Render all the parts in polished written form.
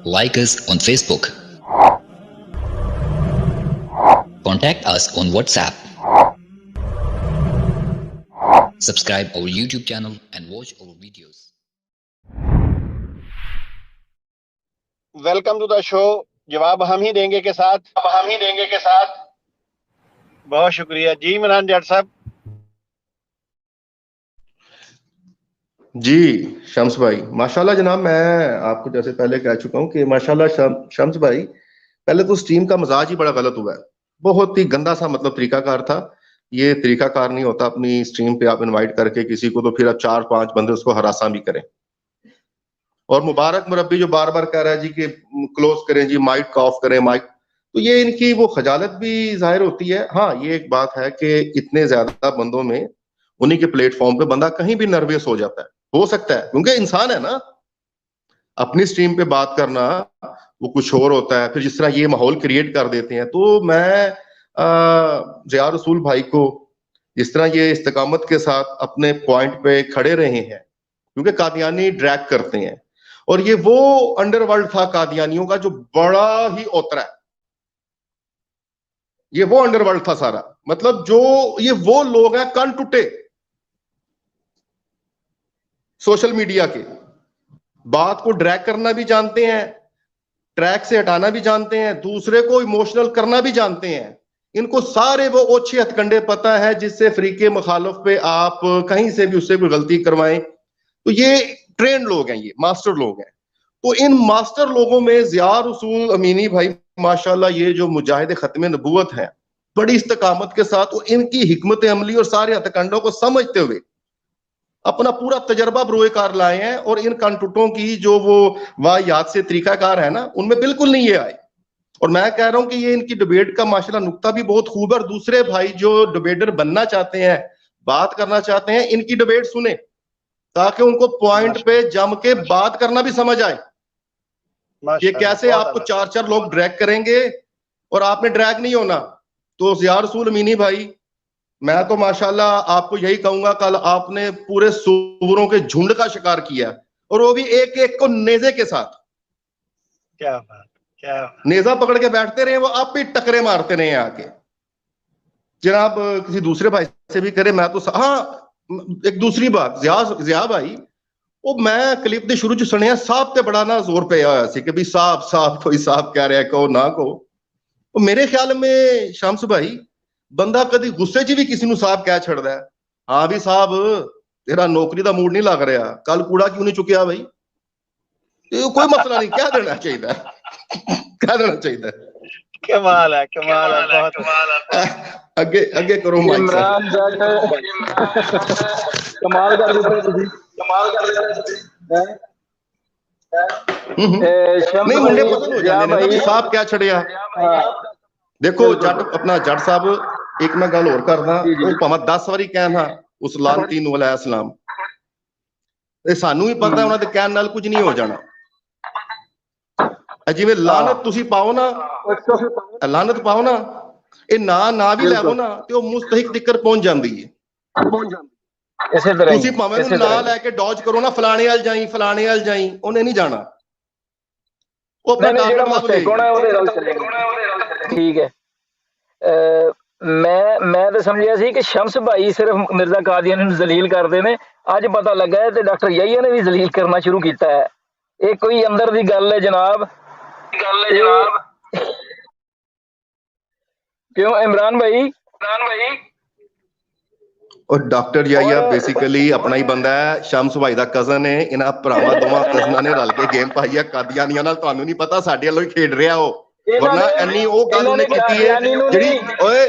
Like us on Facebook. Contact us on WhatsApp. Subscribe our YouTube channel and watch our videos. Welcome to the show. जवाब हम ही देंगे के साथ बहुत शुक्रिया जी इमरान जट साहब। जी शम्स भाई माशाल्लाह जनाब, मैं आपको जैसे पहले कह चुका हूं कि माशाल्लाह शम्स भाई, पहले तो स्ट्रीम का मिजाज ही बड़ा गलत हुआ है। बहुत ही गंदा सा मतलब तरीकाकार था। ये तरीकाकार नहीं होता अपनी स्ट्रीम पे आप इनवाइट करके किसी को तो फिर आप 4-5 बंदे उसको हरासा भी करें। और मुबारक मुरब्बी जो बार बार कह रहा है जी कि क्लोज करें जी, माइक का ऑफ करें माइक, तो ये इनकी वो खजालत भी जाहिर होती है। हाँ, ये एक बात है कि इतने ज्यादा बंदों में उन्हीं के प्लेटफॉर्म पे बंदा कहीं भी नर्वस हो जाता है, हो सकता है, क्योंकि इंसान है ना। अपनी स्ट्रीम पे बात करना वो कुछ और होता है, फिर जिस तरह ये माहौल क्रिएट कर देते हैं। तो मैं ज़िया रसूल भाई को जिस तरह ये इस्तकामत के साथ अपने पॉइंट पे खड़े रहे हैं, क्योंकि कादियानी ड्रैग करते हैं और ये वो अंडरवर्ल्ड था कादियानियों का जो बड़ा ही ओतरा है। ये वो अंडरवर्ल्ड था सारा, मतलब जो ये वो लोग हैं कन टुटे सोशल मीडिया के, बात को ड्रैग करना भी जानते हैं, ट्रैक से हटाना भी जानते हैं, दूसरे को इमोशनल करना भी जानते हैं। इनको सारे वो ओछे हथकंडे पता है जिससे फ्रीके मुखालिफ पे आप कहीं से भी उससे कोई गलती करवाएं। तो ये ट्रेंड लोग हैं, ये मास्टर लोग हैं। तो इन मास्टर लोगों में ज़िया रसूल अमीनी भाई माशाल्लाह, ये जो मुजाहिद खत्म नबूवत हैं, बड़ी इस्तकामत के साथ वो इनकी हिकमत अमली और सारे हथकंडों को समझते हुए अपना पूरा तजर्बा बरोएकार लाए हैं। और इन कंटुटों की जो वो वाहियात से तरीकाकार है ना, उनमें बिल्कुल नहीं ये आए। और मैं कह रहा हूं कि ये इनकी डिबेट का माशाल्लाह नुक्ता भी बहुत खूब है। और दूसरे भाई जो डिबेटर बनना चाहते हैं, बात करना चाहते हैं, इनकी डिबेट सुने ताकि उनको पॉइंट पे जम के बात करना भी समझ आए कि कैसे आपको 4-4 लोग ड्रैग करेंगे और आपने ड्रैग नहीं होना। तो ज़िया रसूल अमीनी भाई, मैं तो माशाल्लाह आपको यही कहूंगा, कल आपने पूरे सूअरों के झुंड का शिकार किया और वो भी एक एक को नेजे के साथ। क्या बात, क्या बात। नेजा पकड़ के बैठते रहे, वो आप भी टकरे मारते रहे आके। जनाब किसी दूसरे भाई से भी करे, मैं तो हाँ एक दूसरी बात, ज़िया भाई, वो मैं क्लिप दे शुरू च सुनिया साहब ते बड़ा ना जोर पे आया सी कि भी साहब साहब कोई साहब कह रहा है, कहो ना कहो। तो मेरे ख्याल में शम्स भाई, बंदा कभी गुस्से च भी किसी ਨੂੰ साहब कह छड़दा है। हाँ भी साहब तेरा नौकरी का मूड नहीं लग रहा, कल कूड़ा क्यों नहीं चुकिया भाई? कोई मसला नहीं, कह देना चाहिए, कह देना चाहिए। कमाल है, कमाल है, बहुत कमाल है। आगे आगे करो माइक इमरान जट कमाल कर देते तुसी, कमाल कर देते नहीं मुंडे पसंद हो जाते हैं ना साहब क्या छड़िया। देखो जट अपना जट साहब एक मैं गल और करदा, वो भावें 10 वारी कहना उस लानती नूह अलैहिस्सलाम, ते सानू भी पता है उन्हां दे कहण नाल कुछ नहीं हो जाना। जिवें लानत तुसी पाओ ना, लानत पाओ ना, ये ना भी लैवो ना ते वो मुस्तहिक तिकर पहुंच जाती है। इसे तरह तुसी भावें ना लैके डॉज करो ना, फलाने वाल जाई फलाने वाल जाई, उन्हें नहीं जाना। वो अपना टारगेट लभ लेगी। ठीक है। मैं तो समझिया सी कि शम्स भाई सिर्फ मिर्जा कादियानी ਨੂੰ ਜ਼ਲੀਲ ਕਰਦੇ ਨੇ, ਅੱਜ ਪਤਾ ਲੱਗਾ ਹੈ ਤੇ ਡਾਕਟਰ ਯਹੀਆ ਨੇ ਵੀ ਜ਼ਲੀਲ ਕਰਨਾ ਸ਼ੁਰੂ ਕੀਤਾ ਹੈ। ਇਹ ਕੋਈ ਅੰਦਰ ਦੀ ਗੱਲ ਹੈ ਜਨਾਬ, क्यों इमरान भाई? और डॉक्टर याहिया बेसिकली अपना ही बंदा है, शम्स भाई दा कजन है। इन्हां भरावां दोवां कजनां ने रल के गेम पाई है कादियानियां नाल। तुहानू नहीं पता साडे वालों ही खेड रहा हो, वरना इन्नी ओ गल उन्हें कीती है जिहड़ी ओए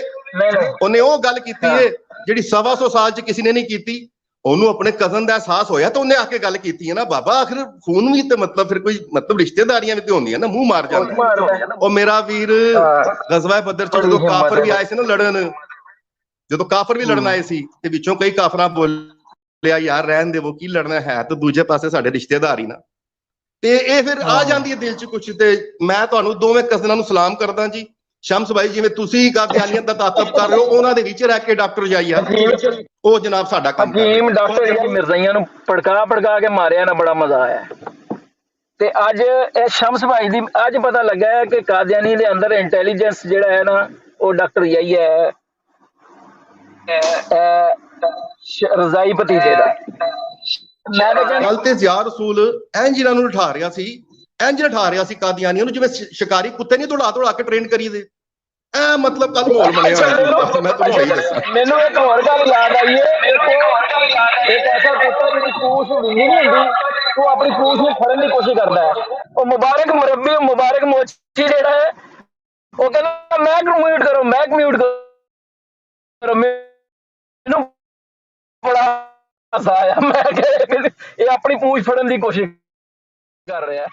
उन्हें ओ गल कीती है जिहड़ी 125 साल च किसी ने नहीं कीती। ਉਹਨੂੰ ਆਪਣੇ ਕਜ਼ਨ ਦਾ ਅਹਿਸਾਸ ਹੋਇਆ ਤਾਂ ਉਹਨੇ ਆ ਕੇ ਗੱਲ ਕੀਤੀ ਹੈ ਨਾ। ਬਾਬਾ ਆਖਿਰ ਖੂਨ ਵੀ ਤੇ ਮਤਲਬ ਫਿਰ ਕੋਈ ਮਤਲਬ ਰਿਸ਼ਤੇਦਾਰੀਆਂ ਵੀ ਤੇ ਹੁੰਦੀਆਂ ਨਾ, ਮੂੰਹ ਮਾਰ ਜਾਂਦਾ। ਉਹ ਮੇਰਾ ਵੀਰ ਗਜ਼ਵਾ ਬਦਰ ਚ ਜਦੋਂ ਕਾਫਰ ਵੀ ਆਏ ਸੀ ਨਾ ਲੜਨ, ਜਦੋਂ ਕਾਫਰ ਵੀ ਲੜਨ ਆਏ ਸੀ ਤੇ ਵਿੱਚੋਂ ਕਈ ਕਾਫਰਾਂ ਬੋਲਿਆ ਯਾਰ ਰਹਿਣ ਦੇ, ਉਹ ਕੀ ਲੜਨਾ ਹੈ, ਤੇ ਦੂਜੇ ਪਾਸੇ ਸਾਡੇ ਰਿਸ਼ਤੇਦਾਰ ਹੀ ਨਾ। ਤੇ ਇਹ ਫਿਰ ਆ ਜਾਂਦੀ ਹੈ ਦਿਲ ਚ ਕੁਛ। ਤੇ ਮੈਂ ਤੁਹਾਨੂੰ ਦੋਵੇਂ ਕਜ਼ਨਾਂ ਨੂੰ ਸਲਾਮ ਕਰਦਾ ਜੀ। शम्स भाई जिवें तुसीं कादियानियत दा ताकब कर रहे हो, उन्हां दे विच रह के डॉक्टर याहिया ओ जनाब साडा काम हकीम डॉक्टर याहिया मिर्ज़ाइयां नूं भड़का के मारिया ना, बड़ा मजा आया। ਤੇ ਅੱਜ ਇਹ ਸ਼ਮਸ ਭਾਈ ਦੀ ਅੱਜ ਪਤਾ ਲੱਗਾ ਹੈ ਕਿ ਕਾਦੀਆਨੀ ਦੇ ਅੰਦਰ ਇੰਟੈਲੀਜੈਂਸ ਜਿਹੜਾ ਹੈ ਨਾ ਉਹ ਡਾਕਟਰ ਯਹੀ ਹੈ ਰਜ਼ਾਈ ਭਤੀਜੇ ਦਾ। ਮੈਂ ਤਾਂ ਕਹਿੰਦਾ ਗੱਲ ਤੇ ਜ਼ਿਆ ਰਸੂਲ ਇੰਜ ਇਹਨਾਂ ਨੂੰ ਉਠਾ ਰਿਹਾ ਸੀ, ਇੰਜ ਉਠਾ ਰਿਹਾ ਸੀ ਕਾਦੀਆਨੀਆਂ ਨੂੰ ਜਿਵੇਂ ਸ਼ਿਕਾਰੀ ਕੁੱਤੇ ਨਹੀਂ ਦੌੜਾ ਕੇ ਟ੍ਰੇਨ ਕਰੀਦੇ। ਇਹ ਮਤਲਬ ਕੱਲ ਮਾਹੌਲ ਬਣਿਆ ਹੋਇਆ। ਮੈਂ ਤੁਹਾਨੂੰ ਸਹੀ ਦੱਸਾਂ, ਮੈਨੂੰ ਇੱਕ ਹੋਰ ਗੱਲ ਯਾਦ ਆਈ ਹੈ। ਇੱਕ ਐਸਾ ਕੁੱਤਾ ਜਿਹਦੀ ਪੂਛ ਵਿੰਗੀ ਨਹੀਂ ਹੁੰਦੀ, ਉਹ ਆਪਣੀ ਪੂਛ ਨੂੰ ਫੜਨ ਦੀ ਕੋਸ਼ਿਸ਼ ਕਰਦਾ ਹੈ। ਉਹ ਮੁਬਾਰਕ ਮੁਰੱਬੀ ਮੁਬਾਰਕ ਮੋਚੀ ਜਿਹੜਾ ਹੈ ਉਹ ਕਹਿੰਦਾ ਮੈਂ ਮਿਊਟ ਕਰੋ, ਮੈਂ ਮਿਊਟ ਕਰੋ। ਮੈਨੂੰ ਬੜਾ ਹਾਸਾ ਆਇਆ। ਮੈਂ ਕਿਹਾ ਇਹ ਆਪਣੀ ਪੂਛ ਫੜਨ ਦੀ ਕੋਸ਼ਿਸ਼ ਕਰ ਰਿਹਾ।